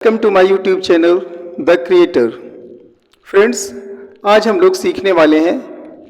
Welcome to my YouTube channel the creator. Friends, आज हम लोग सीखने वाले हैं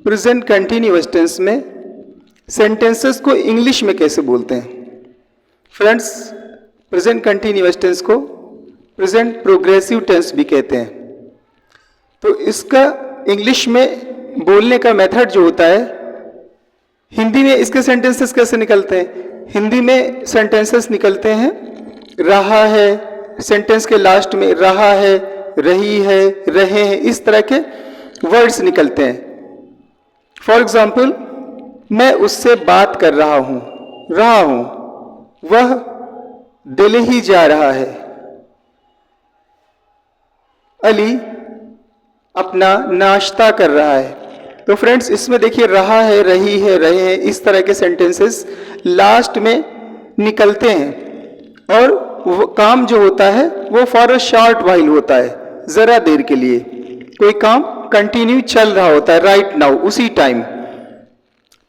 प्रेजेंट कंटिन्यूअस टेंस में सेंटेंसेस को इंग्लिश में कैसे बोलते हैं। फ्रेंड्स, प्रेजेंट कंटिन्यूअस टेंस को प्रेजेंट प्रोग्रेसिव टेंस भी कहते हैं। तो इसका इंग्लिश में बोलने का मेथड जो होता है, हिंदी में इसके सेंटेंसेस कैसे निकलते हैं। हिंदी में सेंटेंसेस निकलते हैं रहा है, सेंटेंस के लास्ट में रहा है, रही है, रहे हैं, इस तरह के वर्ड्स निकलते हैं। फॉर एग्जाम्पल, मैं उससे बात कर रहा हूं, वह दिल्ली जा रहा है, अली अपना नाश्ता कर रहा है। तो फ्रेंड्स, इसमें देखिए रहा है, रही है, रहे हैं, इस तरह के सेंटेंसेस लास्ट में निकलते हैं और वो काम जो होता है वो फॉर अ शॉर्ट वाइल होता है, जरा देर के लिए। कोई काम कंटिन्यू चल रहा होता है राइट नाउ, उसी टाइम।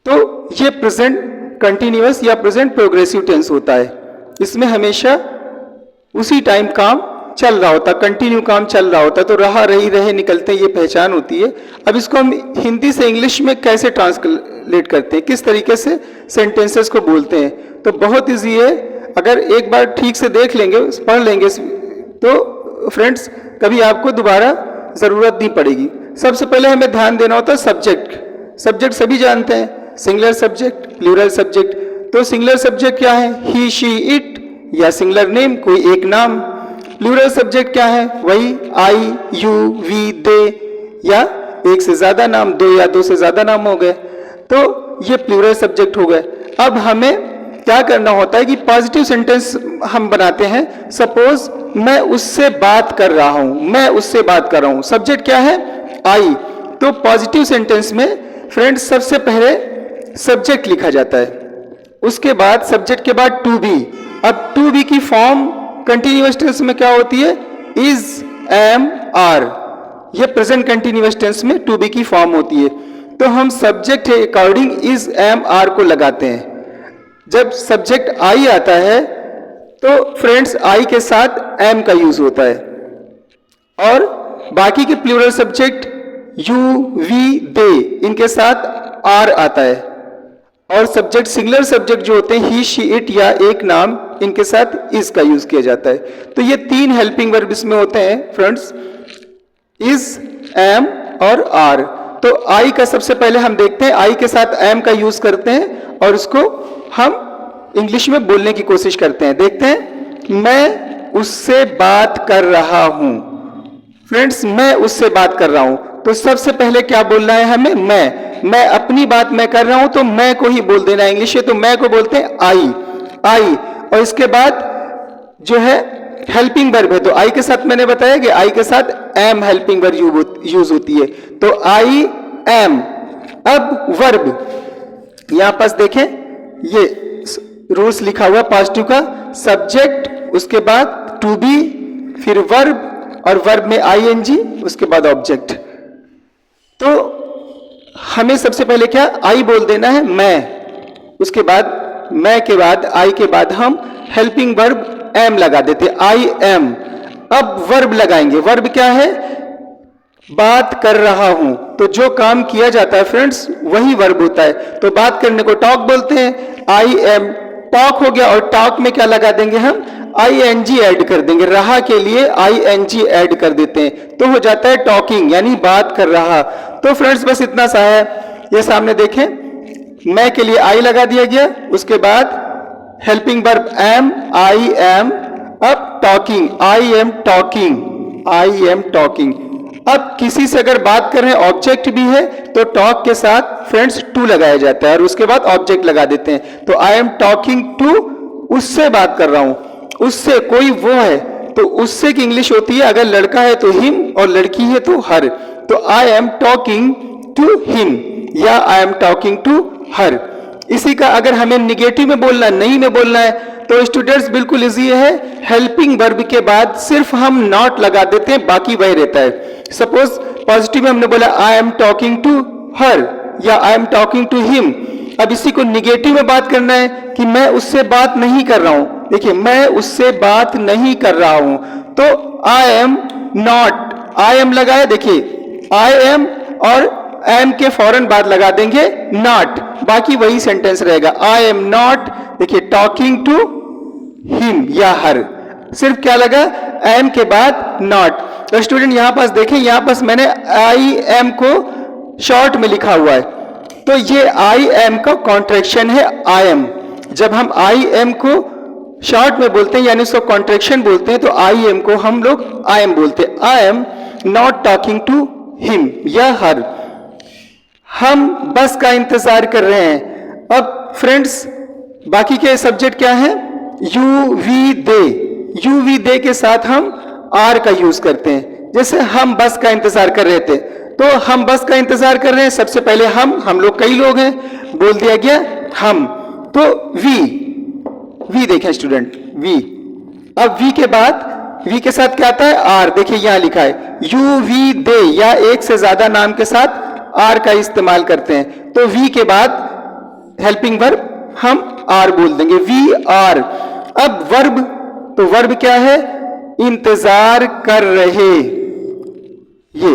तो ये प्रेजेंट कंटिन्यूअस या प्रेजेंट प्रोग्रेसिव टेंस होता है। इसमें हमेशा उसी टाइम काम चल रहा होता है, कंटिन्यू काम चल रहा होता है। तो रहा, रही, रहे निकलते हैं, ये पहचान होती है। अब इसको हम हिंदी से इंग्लिश में कैसे ट्रांसलेट करते हैं, किस तरीके से सेंटेंसेस को बोलते हैं, तो बहुत ईजी है। अगर एक बार ठीक से देख लेंगे, पढ़ लेंगे, तो फ्रेंड्स कभी आपको दोबारा ज़रूरत नहीं पड़ेगी। सबसे पहले हमें ध्यान देना होता है सब्जेक्ट। सब्जेक्ट सभी जानते हैं, सिंगुलर सब्जेक्ट, प्लूरल सब्जेक्ट। तो सिंगुलर सब्जेक्ट क्या है, ही, शी, इट, या सिंगुलर नेम, कोई एक नाम। प्लूरल सब्जेक्ट क्या है, वही आई, यू, वी, दे, या एक से ज़्यादा नाम, दो या दो से ज़्यादा नाम हो गए। तो ये प्लूरल सब्जेक्ट हो गए। अब हमें क्या करना होता है कि पॉजिटिव सेंटेंस हम बनाते हैं। सपोज मैं उससे बात कर रहा हूं, मैं उससे बात कर रहा हूं, सब्जेक्ट क्या है, आई। तो पॉजिटिव सेंटेंस में फ्रेंड्स सबसे पहले सब्जेक्ट लिखा जाता है, उसके बाद सब्जेक्ट के बाद टू बी। अब टू बी की फॉर्म कंटिन्यूअस टेंस में क्या होती है, इज, एम, आर। ये प्रेजेंट कंटिन्यूअस टेंस में टू बी की फॉर्म होती है। तो हम सब्जेक्ट के अकॉर्डिंग इज, एम, आर को लगाते हैं। जब सब्जेक्ट आई आता है तो फ्रेंड्स आई के साथ एम का यूज होता है, और बाकी के प्लूरल सब्जेक्ट यू, वी, दे, इनके साथ आर आता है। और सब्जेक्ट सिंगुलर सब्जेक्ट जो होते हैं ही, शी, इट, या एक नाम, इनके साथ इज का यूज किया जाता है। तो ये तीन हेल्पिंग वर्ब इसमें होते हैं फ्रेंड्स, इज, एम और आर। तो आई का सबसे पहले हम देखते हैं, आई के साथ एम का यूज करते हैं और उसको हम इंग्लिश में बोलने की कोशिश करते हैं। देखते हैं, मैं उससे बात कर रहा हूं। फ्रेंड्स, मैं उससे बात कर रहा हूं, तो सबसे पहले क्या बोलना है हमें, मैं अपनी बात मैं कर रहा हूं, तो मैं को ही बोल देना है इंग्लिश है। तो मैं को बोलते हैं आई। और इसके बाद जो है हेल्पिंग वर्ब है, तो आई के साथ मैंने बताया कि आई के साथ एम हेल्पिंग वर्ब यूज होती है। तो आई, एम। अब वर्ब, यहां पास देखें, ये रूल्स लिखा हुआ पॉजिटिव का, सब्जेक्ट, उसके बाद टू बी, फिर वर्ब, और वर्ब में आईएनजी, उसके बाद ऑब्जेक्ट। तो हमें सबसे पहले क्या, आई बोल देना है, मैं। उसके बाद मैं के बाद, आई के बाद हम हेल्पिंग वर्ब एम लगा देते, आई एम। अब वर्ब लगाएंगे, वर्ब क्या है, बात कर रहा हूं। तो जो काम किया जाता है फ्रेंड्स वही वर्ब होता है। तो बात करने को टॉक बोलते हैं, आई एम टॉक हो गया। और टॉक में क्या लगा देंगे हम, आई एन जी ऐड कर देंगे, रहा के लिए आई एन जी ऐड कर देते हैं, तो हो जाता है टॉकिंग, यानी बात कर रहा। तो फ्रेंड्स बस इतना सा है। ये सामने देखें, मैं के लिए आई लगा दिया गया, उसके बाद helping verb am, I am. अब talking, I am talking, I am talking. अब किसी से अगर बात कर रहे हैं, ऑब्जेक्ट भी है, तो टॉक के साथ फ्रेंड्स टू लगाया जाता है और उसके बाद ऑब्जेक्ट लगा देते हैं। तो आई एम टॉकिंग टू, उससे बात कर रहा हूं। उससे, कोई वो है तो उससे की इंग्लिश होती है, अगर लड़का है तो हिम और लड़की है तो हर। तो I am talking to him या I am talking to her. इसी का अगर हमें निगेटिव में बोलना है, नहीं में बोलना है, तो स्टूडेंट्स बिल्कुल इजी है। हेल्पिंग वर्ब के बाद सिर्फ हम नॉट लगा देते हैं, बाकी वही रहता है। सपोज पॉजिटिव में हमने बोला I am talking to her या I am talking to him. अब इसी को निगेटिव में बात करना है कि मैं उससे बात नहीं कर रहा हूं, देखिए मैं उससे बात नहीं कर रहा हूं, तो I am not, I am लगाया, देखिए आई एम और एम के फौरन बाद लगा देंगे नॉट, बाकी वही सेंटेंस रहेगा। आई एम नॉट, देखिए टॉकिंग टू हिम या हर, सिर्फ क्या लगा एम के बाद नॉट। तो स्टूडेंट यहां पास देखें, यहां पास मैंने आई एम को शॉर्ट में लिखा हुआ है, तो ये आई एम का कॉन्ट्रैक्शन है आई एम। जब हम आई एम को शॉर्ट में बोलते हैं यानी उसको कॉन्ट्रैक्शन बोलते हैं, तो आई एम को हम लोग आई एम बोलते हैं। I am not talking to him या हर। हम बस का इंतजार कर रहे हैं। अब फ्रेंड्स बाकी के सब्जेक्ट क्या है, you we they, you we they के साथ हम आर का यूज करते हैं। जैसे हम बस का इंतजार कर रहे थे, तो हम बस का इंतजार कर रहे हैं, सबसे पहले हम लोग कई लोग हैं, बोल दिया गया हम, तो वी देखें स्टूडेंट वी। अब वी के बाद वी के साथ क्या आता है आर, देखिए यहां लिखा है यू वी दे, या एक से ज्यादा नाम के साथ आर का इस्तेमाल करते हैं, तो वी के बाद हेल्पिंग वर्ब हम आर बोल देंगे, वी आर। अब वर्ब, तो वर्ब क्या है, इंतजार कर रहे, ये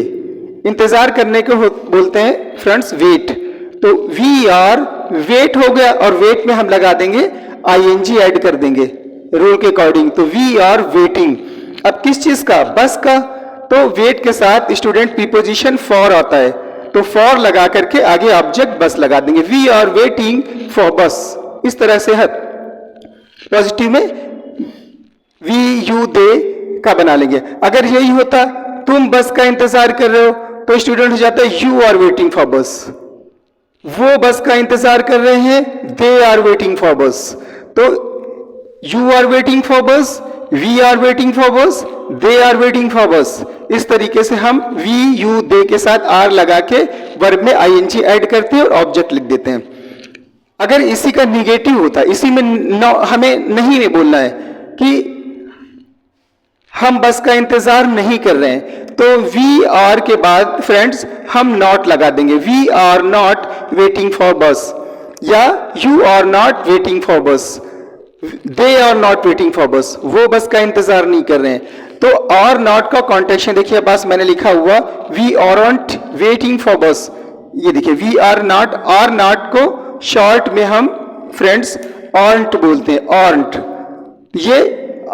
इंतजार करने को बोलते हैं फ्रेंड्स वेट। तो वी आर वेट हो गया, और वेट में हम लगा देंगे आईएनजी ऐड कर देंगे रूल के अकॉर्डिंग, तो वी आर वेटिंग। अब किस चीज का, बस का, तो वेट के साथ स्टूडेंट प्रीपोजिशन फॉर आता है, तो फॉर लगा करके आगे ऑब्जेक्ट बस लगा देंगे, वी आर वेटिंग फॉर बस। इस तरह से है पॉजिटिव में वी यू दे का बना लेंगे। अगर यही होता तुम बस का इंतजार कर रहे हो, तो स्टूडेंट हो जाता है you are waiting for bus, वो बस का इंतजार कर रहे हैं, दे आर वेटिंग फॉर बस। तो यू आर वेटिंग फॉर बस, we are waiting for bus, they are waiting for बस। इस तरीके से हम वी यू दे के साथ आर लगा के वर्ब में आईएनजी ऐड करते हैं और ऑब्जेक्ट लिख देते हैं। अगर इसी का निगेटिव होता, इसी में हमें नहीं बोलना है कि हम बस का इंतजार नहीं कर रहे हैं, तो वी आर के बाद फ्रेंड्स हम नॉट लगा देंगे, we are not waiting for bus, या you are not waiting for bus, they are not waiting for bus, वो बस का इंतजार नहीं कर रहे हैं। तो और नॉट का कॉन्टेक्शन देखिए, बस मैंने लिखा हुआ we aren't waiting for bus, ये देखिए we are not, are not को शॉर्ट में हम फ्रेंड्स आरंट बोलते हैं, आरंट, ये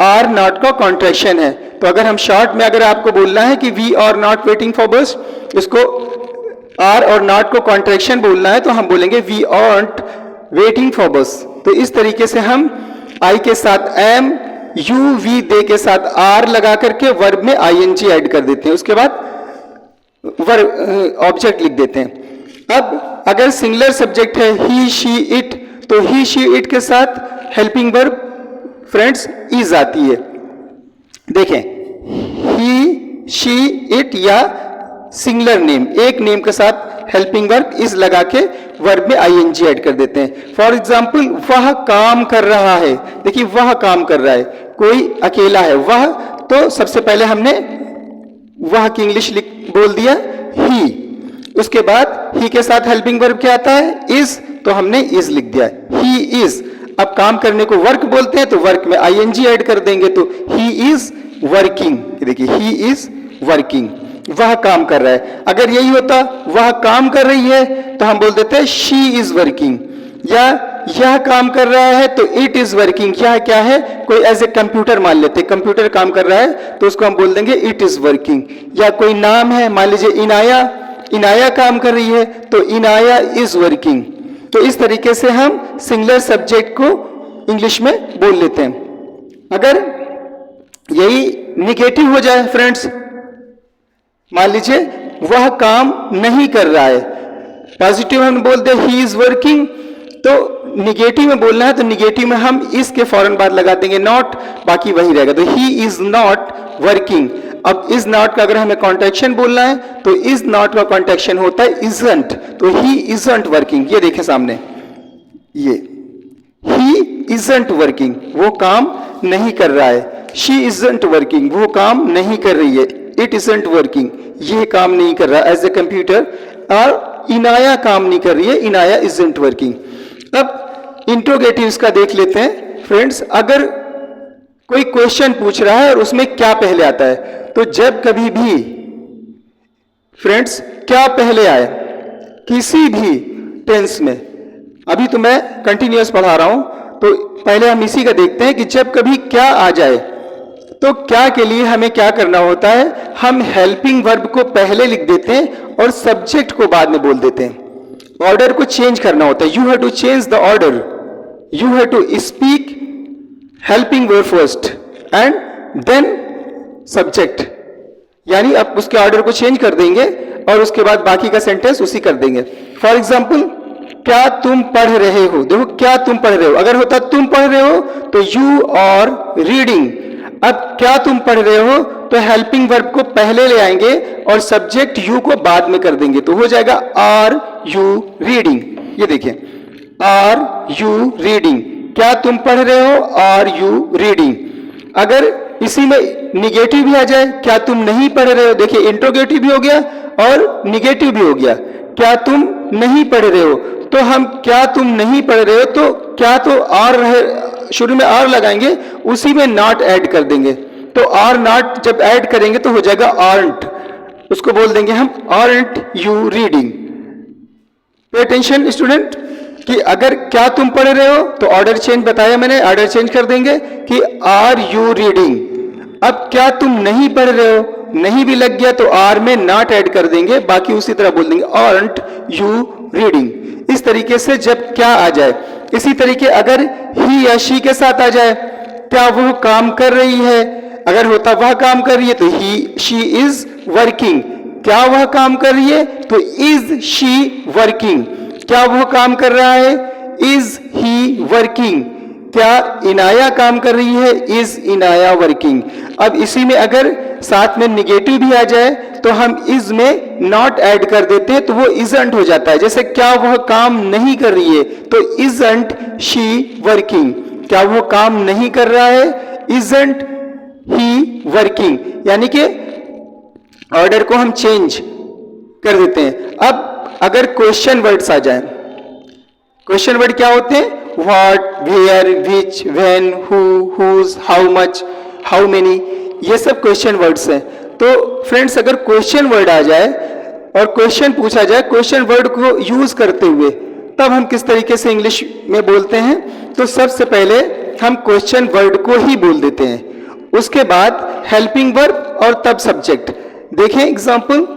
आर नॉट का कॉन्ट्रैक्शन है। तो अगर हम शॉर्ट में अगर आपको बोलना है कि we are not waiting for bus, इसको आर और नॉट को कॉन्ट्रैक्शन बोलना है, तो हम बोलेंगे वी आरंट वेटिंग फॉर बस। तो इस तरीके से हम आई के साथ एम, यू वी दे के साथ आर लगा करके वर्ब में आईएनजी ऐड कर देते हैं, उसके बाद वर्ब ऑब्जेक्ट लिख देते हैं। अब अगर सिंगुलर सब्जेक्ट है ही शी इट, तो ही शी इट के साथ हेल्पिंग वर्ब फ्रेंड्स इज आती है। देखें ही शी इट या सिंगुलर नेम, एक नेम के साथ हेल्पिंग वर्ब इज लगा के वर्ब में आईएनजी ऐड कर देते हैं। फॉर एग्जाम्पल वह काम कर रहा है, देखिए वह काम कर रहा है, कोई अकेला है वह, तो सबसे पहले हमने वह की इंग्लिश बोल दिया ही, उसके बाद ही के साथ हेल्पिंग वर्ब क्या आता है इज, तो हमने इज लिख दिया ही इज। अब काम करने को वर्क बोलते हैं, तो वर्क में आईएनजी ऐड कर देंगे, तो ही इज वर्किंग, देखिए ही इज वर्किंग, वह काम कर रहा है। अगर यही होता वह काम कर रही है, तो हम बोल देते हैं शी इज वर्किंग, या यह काम कर रहा है तो इट इज वर्किंग। यह क्या है, कोई एज ए कंप्यूटर मान लेते, कंप्यूटर काम कर रहा है तो उसको हम बोल देंगे इट इज वर्किंग। या कोई नाम है, मान लीजिए इनाया, इनाया काम कर रही है तो इनाया इज वर्किंग। तो इस तरीके से हम सिंगुलर सब्जेक्ट को इंग्लिश में बोल लेते हैं। अगर यही निगेटिव हो जाए फ्रेंड्स, मान लीजिए वह काम नहीं कर रहा है, पॉजिटिव हम बोलते हैं ही इज वर्किंग, तो निगेटिव में बोलना है तो निगेटिव में हम इस के फौरन बाद लगा देंगे नॉट, बाकी वही रहेगा, तो ही इज नॉट वर्किंग। अब इज नॉट का अगर हमें कॉन्ट्रैक्शन बोलना है तो इज नॉट का कॉन्ट्रैक्शन होता है इजंट, तो ही इजंट वर्किंग। ये देखें सामने, ये ही इजंट वर्किंग, वो काम नहीं कर रहा है। शी इजंट वर्किंग, वो काम नहीं कर रही है। इट इजंट वर्किंग, ये काम नहीं कर रहा एज ए कंप्यूटर। और इनाया काम नहीं कर रही है, इनाया इजंट वर्किंग। अब इंट्रोगेटिव्स का देख लेते हैं फ्रेंड्स। अगर कोई क्वेश्चन पूछ रहा है और उसमें क्या पहले आता है, तो जब कभी भी फ्रेंड्स क्या पहले आए किसी भी टेंस में, अभी तो मैं कंटिन्यूअस पढ़ा रहा हूं, तो पहले हम इसी का देखते हैं कि जब कभी क्या आ जाए तो क्या के लिए हमें क्या करना होता है, हम हेल्पिंग वर्ब को पहले लिख देते हैं और सब्जेक्ट को बाद में बोल देते हैं। ऑर्डर को चेंज करना होता है, you have to change the order, you have to speak helping verb first and then subject, यानी आप उसके ऑर्डर को चेंज कर देंगे और उसके बाद बाकी का सेंटेंस उसी कर देंगे। फॉर एग्जाम्पल, क्या तुम पढ़ रहे हो, देखो क्या तुम पढ़ रहे हो, अगर होता तुम पढ़ रहे हो तो यू आर रीडिंग। अब क्या तुम पढ़ रहे हो तो हेल्पिंग वर्ब को पहले ले आएंगे और सब्जेक्ट यू को बाद में कर देंगे, तो हो जाएगा आर यू रीडिंग। ये देखिए, आर यू रीडिंग, क्या तुम पढ़ रहे हो, आर यू रीडिंग। अगर इसी में निगेटिव भी आ जाए, क्या तुम नहीं पढ़ रहे हो, देखिए इंट्रोगेटिव भी हो गया और निगेटिव भी हो गया, क्या तुम नहीं पढ़ रहे हो, तो हम क्या तुम नहीं पढ़ रहे हो, तो क्या तो आर रहे, शुरू में आर लगाएंगे, उसी में नॉट ऐड कर देंगे, तो आर नॉट जब ऐड करेंगे तो हो जाएगा आर्ट, उसको बोल देंगे हम art you reading. Pay attention student, कि अगर क्या तुम पढ़ रहे हो तो ऑर्डर चेंज बताया मैंने, ऑर्डर चेंज कर देंगे कि आर यू रीडिंग। अब क्या तुम नहीं पढ़ रहे हो, नहीं भी लग गया तो आर में नॉट ऐड कर देंगे, बाकी उसी तरह बोल देंगे आर्ट यू रीडिंग। इस तरीके से जब क्या आ जाए, इसी तरीके अगर ही या शी के साथ आ जाए, क्या वो काम कर रही है, अगर होता वह काम कर रही है तो ही शी इज वर्किंग, क्या वह काम कर रही है तो इज शी वर्किंग, क्या वो काम कर रहा है इज ही वर्किंग, क्या इनाया काम कर रही है इज इनाया वर्किंग। अब इसी में अगर साथ में निगेटिव भी आ जाए तो हम इज में नॉट ऐड कर देते हैं, तो वो इजंट हो जाता है। जैसे क्या वह काम नहीं कर रही है तो इजंट शी वर्किंग, क्या वो काम नहीं कर रहा है इजंट ही वर्किंग, यानी कि ऑर्डर को हम चेंज कर देते हैं। अब अगर क्वेश्चन वर्ड्स आ जाए, क्वेश्चन वर्ड क्या होते हैं, what, where, which, when, who, whose, how much, how many, ये सब क्वेश्चन वर्ड्स हैं। तो फ्रेंड्स अगर क्वेश्चन वर्ड आ जाए और क्वेश्चन पूछा जाए क्वेश्चन वर्ड को यूज करते हुए, तब हम किस तरीके से इंग्लिश में बोलते हैं, तो सबसे पहले हम क्वेश्चन वर्ड को ही बोल देते हैं, उसके बाद हेल्पिंग वर्ब और तब सब्जेक्ट। देखें एग्जांपल,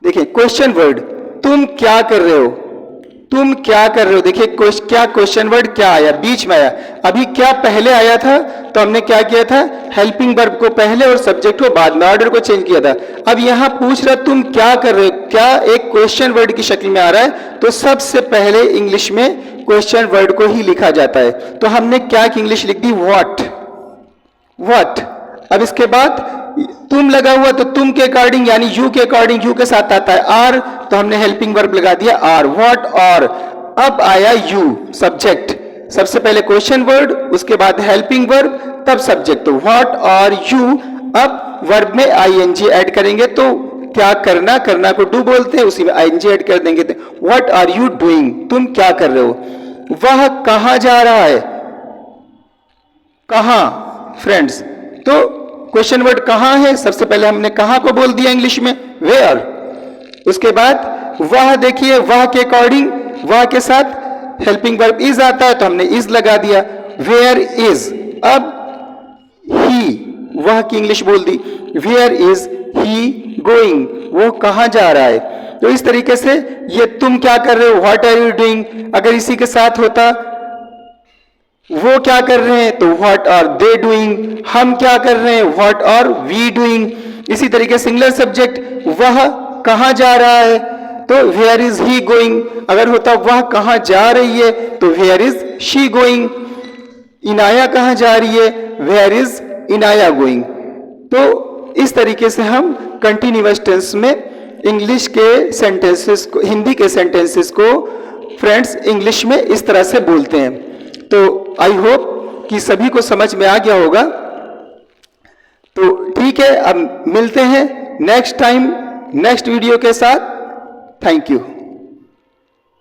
देखिए क्वेश्चन वर्ड, तुम क्या कर रहे हो, तुम क्या कर रहे हो, देखिए क्या क्वेश्चन वर्ड क्या आया, बीच में आया। अभी क्या पहले आया था तो हमने क्या किया था, हेल्पिंग वर्ब को पहले और सब्जेक्ट को बाद में, ऑर्डर को चेंज किया था। अब यहां पूछ रहा तुम क्या कर रहे हो, क्या एक क्वेश्चन वर्ड की शक्ल में आ रहा है, तो सबसे पहले इंग्लिश में क्वेश्चन वर्ड को ही लिखा जाता है। तो हमने क्या की इंग्लिश लिख दी, व्हाट, व्हाट। अब इसके बाद तुम लगा हुआ तो तुम के अकॉर्डिंग यानी यू के अकॉर्डिंग यू के साथ आता है आर, तो हमने हेल्पिंग वर्ब लगा दिया आर, व्हाट और। अब आया यू सब्जेक्ट, सबसे पहले क्वेश्चन वर्ड, उसके बाद हेल्पिंग वर्ब, तब सब्जेक्ट, तो व्हाट आर यू। अब वर्ब में आईएनजी ऐड करेंगे, तो क्या करना, करना को डू बोलते हैं, उसी में आईएनजी ऐड कर देंगे, व्हाट आर यू डूइंग, तुम क्या कर रहे हो। वह कहां जा रहा है, कहां फ्रेंड्स, तो क्वेश्चन वर्ड कहां है, सबसे पहले हमने कहां को बोल दिया इंग्लिश में, वेयर। उसके बाद वह, देखिए वह के अकॉर्डिंग वह के साथ हेल्पिंग वर्ब इज आता है, तो हमने इज लगा दिया, वेयर इज। अब ही, वह की इंग्लिश बोल दी, वेयर इज ही गोइंग, वो कहां जा रहा है। तो इस तरीके से ये तुम क्या कर रहे हो, व्हाट आर यू डूइंग, अगर इसी के साथ होता वो क्या कर रहे हैं तो व्हाट आर दे डूइंग, हम क्या कर रहे हैं व्हाट आर वी डूइंग। इसी तरीके सिंगुलर सब्जेक्ट, वह कहां जा रहा है तो वेयर इज ही गोइंग, अगर होता वह कहां जा रही है तो where is she going. Inaya कहां जा रही है, वेयर इज इनाया गोइंग। तो इस तरीके से हम कंटिन्यूअस टेंस में इंग्लिश के सेंटेंसेस को, हिंदी के सेंटेंसेस को फ्रेंड्स इंग्लिश में इस तरह से बोलते हैं। तो आई होप कि सभी को समझ में आ गया होगा। तो ठीक है, अब मिलते हैं नेक्स्ट टाइम नेक्स्ट वीडियो के साथ। Thank you.